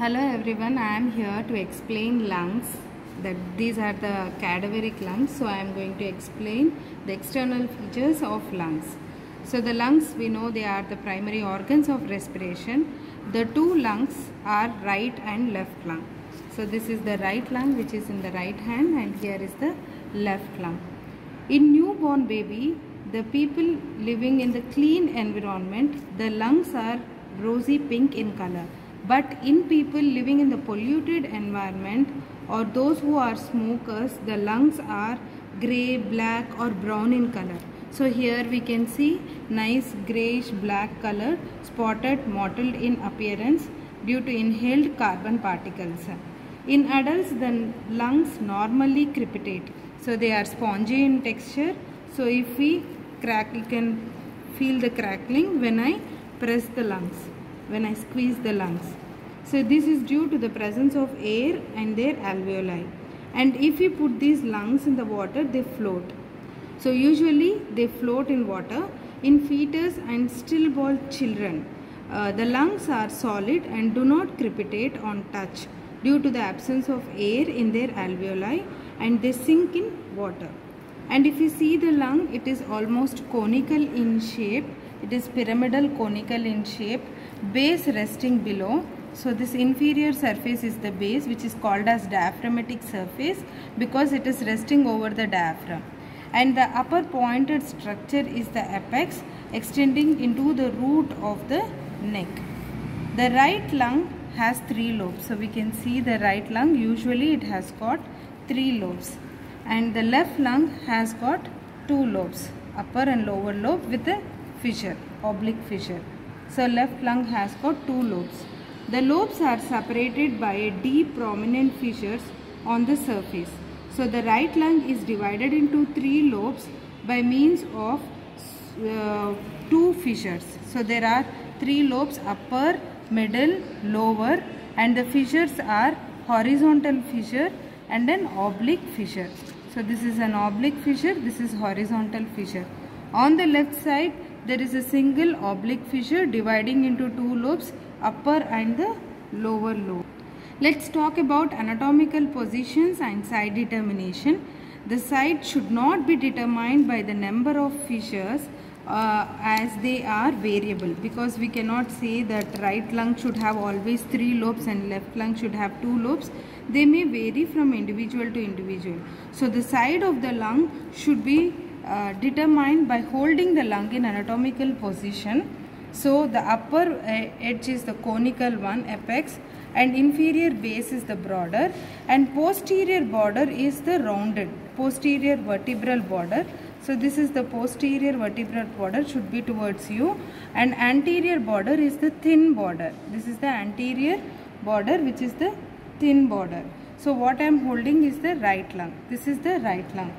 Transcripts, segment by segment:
Hello everyone, I am here to explain lungs. That these are the cadaveric lungs. So I am going to explain the external features of lungs. So the lungs, we know they are the primary organs of respiration. The two lungs are right and left lung. So this is the right lung which is in the right hand, and here is the left lung. In newborn baby, the people living in the clean environment, the lungs are rosy pink in color. But in people living in the polluted environment or those who are smokers, the lungs are grey, black or brown in color. So here we can see nice greyish black color, spotted, mottled in appearance due to inhaled carbon particles. In adults, the lungs normally crepitate. So they are spongy in texture. So if we crack, you can feel the crackling when I press the lungs, when I squeeze the lungs. So this is due to the presence of air and their alveoli. And if we put these lungs in the water, they float. So usually they float in water. In fetus and stillborn children, the lungs are solid and do not crepitate on touch due to the absence of air in their alveoli, and they sink in water. And if you see the lung, it is almost conical in shape. It is pyramidal conical in shape, base resting below. So this inferior surface is the base, which is called as diaphragmatic surface because it is resting over the diaphragm. And the upper pointed structure is the apex, extending into the root of the neck. The right lung has 3 lobes. So we can see the right lung, usually it has got 3 lobes. And the left lung has got 2 lobes, upper and lower lobe with a fissure, oblique fissure. So left lung has got 2 lobes. The lobes are separated by a deep prominent fissures on the surface. So the right lung is divided into 3 lobes by means of 2 fissures. So there are 3 lobes, upper, middle, lower, and the fissures are horizontal fissure and an oblique fissure. So this is an oblique fissure, this is horizontal fissure. On the left side, there is a single oblique fissure dividing into 2 lobes, upper and the lower lobe. Let's talk about anatomical positions and site determination. The site should not be determined by the number of fissures as they are variable, because we cannot say that right lung should have always 3 lobes and left lung should have 2 lobes. They may vary from individual to individual. So the side of the lung should be determined by holding the lung in anatomical position. So the upper edge is the conical one, apex, and inferior base is the broader, and posterior border is the rounded, posterior vertebral border. So this is the posterior vertebral border, should be towards you, and anterior border is the thin border. This is the anterior border, which is the thin border. So what I am holding is the right lung. This is the right lung.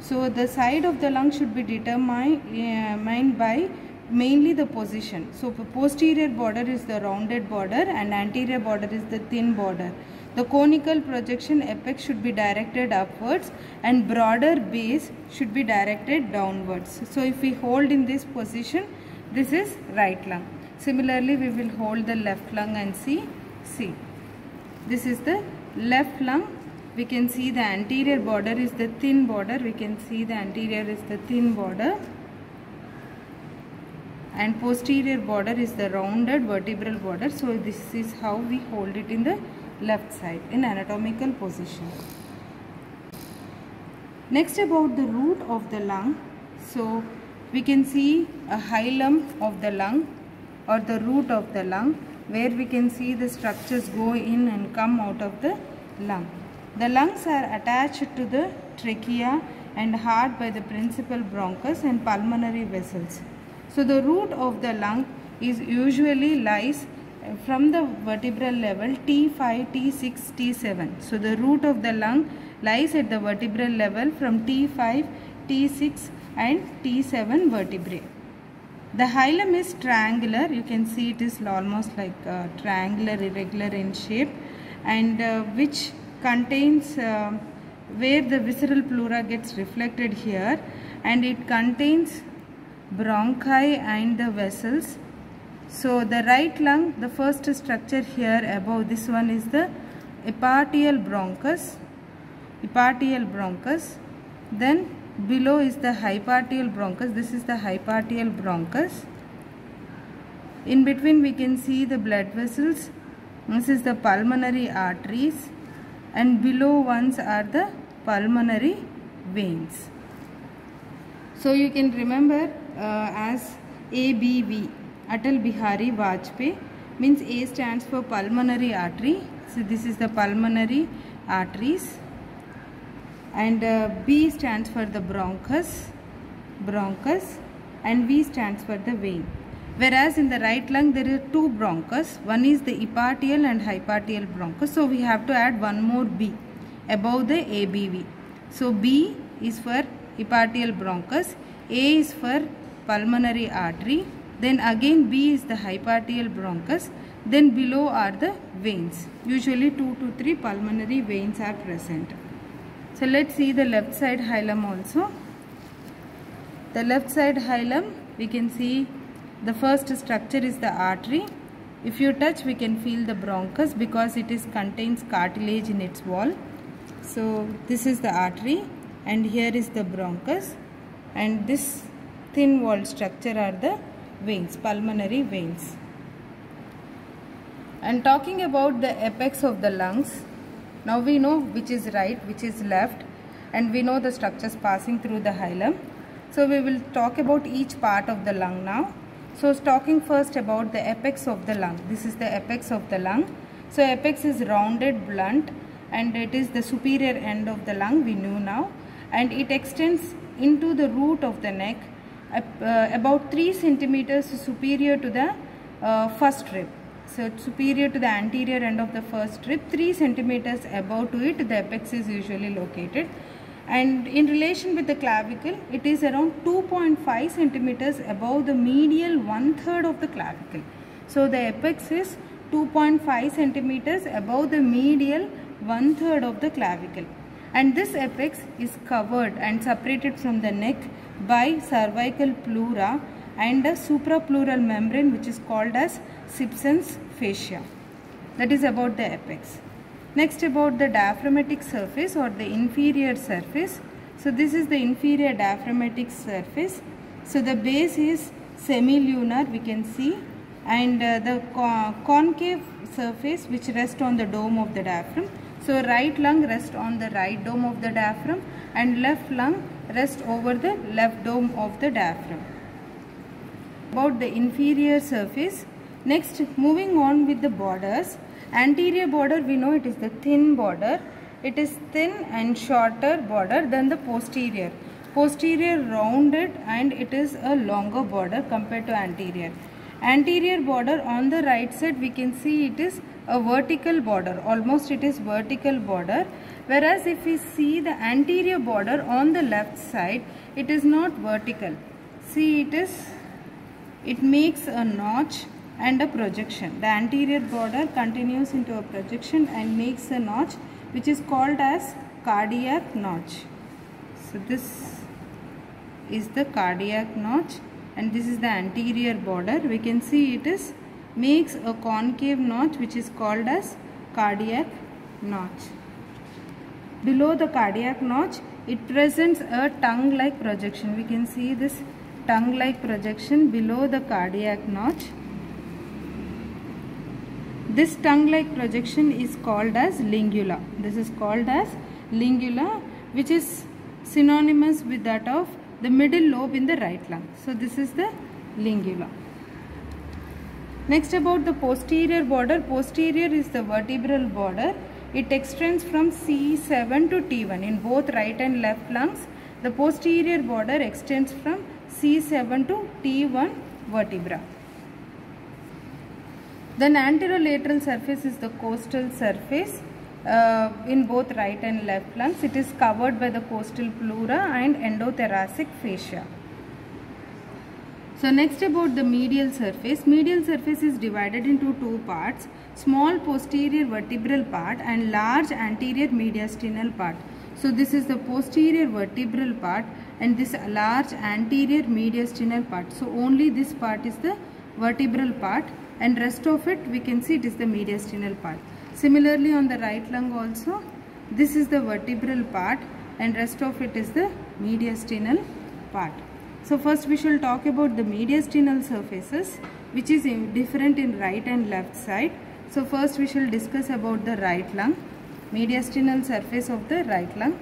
So the side of the lung should be determined by mainly the position. So posterior border is the rounded border and anterior border is the thin border. The conical projection apex should be directed upwards and broader base should be directed downwards. So if we hold in this position, this is right lung. Similarly, we will hold the left lung and see. This is the left lung. We can see the anterior border is the thin border. We can see the anterior is the thin border. And posterior border is the rounded vertebral border. So this is how we hold it in the left side in anatomical position. Next, about the root of the lung. So we can see a hilum of the lung or the root of the lung, where we can see the structures go in and come out of the lung. The lungs are attached to the trachea and heart by the principal bronchus and pulmonary vessels. So the root of the lung is usually lies from the vertebral level T5, T6, T7. So the root of the lung lies at the vertebral level from T5, T6 and T7 vertebrae. The hilum is triangular. You can see it is almost like triangular, irregular in shape, and which contains where the visceral pleura gets reflected here, and it contains bronchi and the vessels. So the right lung, the first structure here above, this one is the epiartial bronchus. Then below is the hypartial bronchus. This is the hypartial bronchus. In between we can see the blood vessels. This is the pulmonary arteries, and below ones are the pulmonary veins. So you can remember as ABV, Atal Bihari Vajpayee, means A stands for pulmonary artery. So this is the pulmonary arteries, and B stands for the bronchus, and V stands for the vein. Whereas in the right lung there are two bronchus, one is the epiartial and hypartial bronchus. So we have to add one more B above the ABV. So B is for epiartial bronchus, A is for pulmonary artery, then again B is the hypartial bronchus, then below are the veins. Usually 2 to 3 pulmonary veins are present. So let's see the left side hilum also. The left side hilum, we can see the first structure is the artery. If you touch, we can feel the bronchus because it contains cartilage in its wall. So this is the artery, and here is the bronchus, and this thin walled structure are the veins, pulmonary veins. And talking about the apex of the lungs, now we know which is right, which is left, and we know the structures passing through the hilum. So we will talk about each part of the lung now. So talking first about the apex of the lung. This is the apex of the lung. So apex is rounded, blunt, and it is the superior end of the lung, we know now, and it extends into the root of the neck about 3 centimeters superior to the first rib. So superior to the anterior end of the first rib, 3 centimeters above to it, the apex is usually located. And in relation with the clavicle, it is around 2.5 centimeters above the medial 1/3 of the clavicle. So the apex is 2.5 centimeters above the medial 1/3 of the clavicle. And this apex is covered and separated from the neck by cervical pleura and a suprapleural membrane, which is called as Simpson's fascia. That is about the apex. Next, about the diaphragmatic surface or the inferior surface. So this is the inferior diaphragmatic surface. So the base is semilunar, we can see, and the concave surface which rests on the dome of the diaphragm. So right lung rests on the right dome of the diaphragm, and left lung rests over the left dome of the diaphragm. About the inferior surface. Next, moving on with the borders. Anterior border, we know it is the thin border. It is thin and shorter border than the posterior. Posterior rounded, and it is a longer border compared to anterior. Anterior border on the right side, we can see it is a vertical border. Almost it is vertical border. Whereas if we see the anterior border on the left side, it is not vertical. See, it makes a notch and a projection. The anterior border continues into a projection and makes a notch, which is called as cardiac notch. So this is the cardiac notch, and this is the anterior border. We can see it makes a concave notch, which is called as cardiac notch. Below the cardiac notch, it presents a tongue-like projection. We can see this tongue-like projection below the cardiac notch. This tongue-like projection is called as lingula. This is called as lingula, which is synonymous with that of the middle lobe in the right lung. So this is the lingula. Next, about the posterior border. Posterior is the vertebral border. It extends from C7 to T1 in both right and left lungs. The posterior border extends from C7 to T1 vertebra. Then anterolateral surface is the costal surface in both right and left lungs. It is covered by the costal pleura and endothoracic fascia. So next, about the medial surface. Medial surface is divided into two parts: small posterior vertebral part and large anterior mediastinal part. So this is the posterior vertebral part and this large anterior mediastinal part. So only this part is the vertebral part, and rest of it we can see it is the mediastinal part. Similarly on the right lung also, this is the vertebral part and rest of it is the mediastinal part. So first we shall talk about the mediastinal surfaces, which is different in right and left side. So first we shall discuss about the right lung, mediastinal surface of the right lung.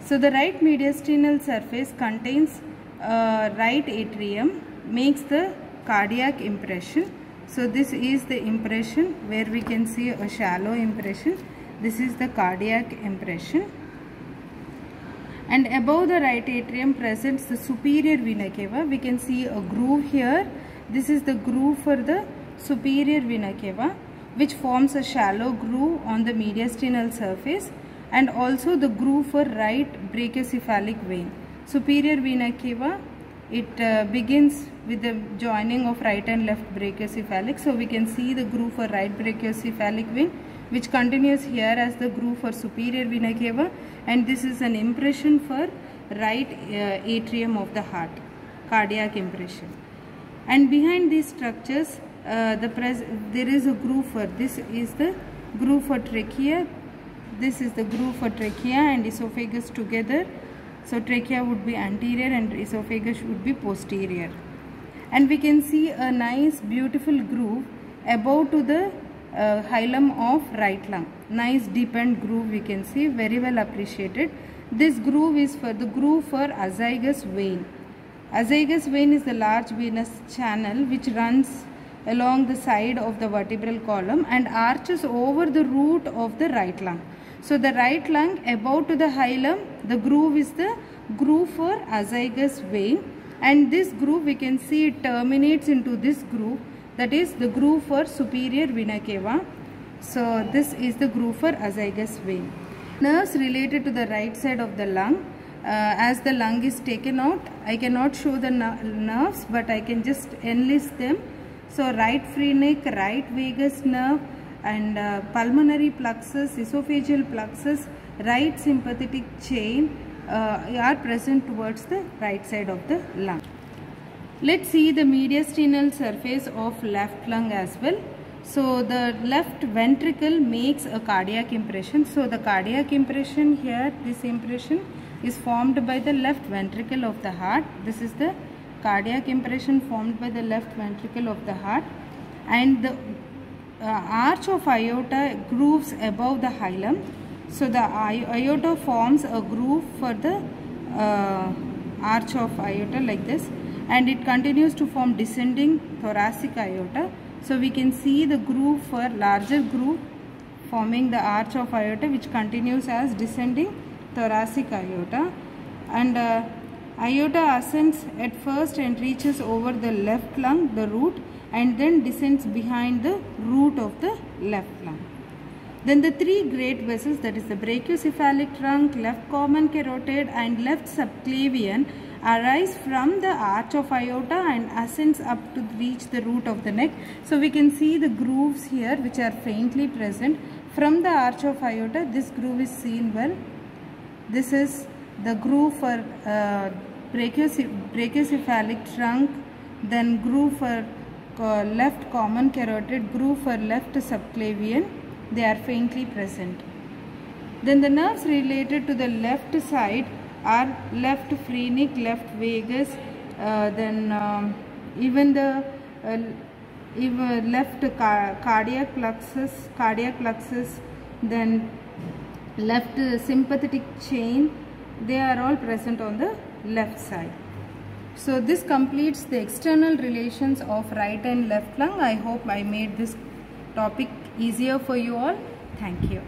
So the right mediastinal surface contains right atrium, makes the cardiac impression. So this is the impression where we can see a shallow impression. This is the cardiac impression. And above the right atrium presents the superior vena cava. We can see a groove here. This is the groove for the superior vena cava, which forms a shallow groove on the mediastinal surface, and also the groove for right brachiocephalic vein. Superior vena cava, it begins with the joining of right and left brachiocephalic. So we can see the groove for right brachiocephalic vein, which continues here as the groove for superior vena cava, and this is an impression for right atrium of the heart, cardiac impression. And behind these structures there is a groove for, this is the groove for trachea, this is the groove for trachea and esophagus together. So trachea would be anterior and esophagus would be posterior. And we can see a nice beautiful groove above to the hilum of right lung. Nice deepened groove we can see, very well appreciated. This groove is for the groove for azygous vein. Azygous vein is the large venous channel which runs along the side of the vertebral column and arches over the root of the right lung. So the right lung above to the hilum, the groove is the groove for azygous vein, and this groove we can see it terminates into this groove, that is the groove for superior vena cava. So this is the groove for azygous vein. Nerves related to the right side of the lung. As the lung is taken out, I cannot show the nerves, but I can just enlist them. So right phrenic, right vagus nerve, and pulmonary plexus, esophageal plexus, right sympathetic chain are present towards the right side of the lung. Let's see the mediastinal surface of left lung as well. So the left ventricle makes a cardiac impression. So the cardiac impression here, this impression is formed by the left ventricle of the heart. This is the cardiac impression formed by the left ventricle of the heart, and the arch of aorta grooves above the hilum. So the aorta forms a groove for the arch of aorta like this, and it continues to form descending thoracic aorta. So we can see the groove for larger groove forming the arch of aorta, which continues as descending thoracic aorta, and aorta ascends at first and reaches over the left lung, the root, and then descends behind the root of the left lung. Then the three great vessels, that is the brachiocephalic trunk, left common carotid and left subclavian, arise from the arch of aorta and ascends up to reach the root of the neck. So we can see the grooves here which are faintly present from the arch of aorta. This groove is seen well. This is the groove for brachiocephalic trunk, then groove for left common carotid, groove for left subclavian. They are faintly present. Then the nerves related to the left side are left phrenic, left vagus, even the left cardiac plexus, then left sympathetic chain. They are all present on the left side. So this completes the external relations of right and left lung. I hope I made this topic easier for you all. Thank you.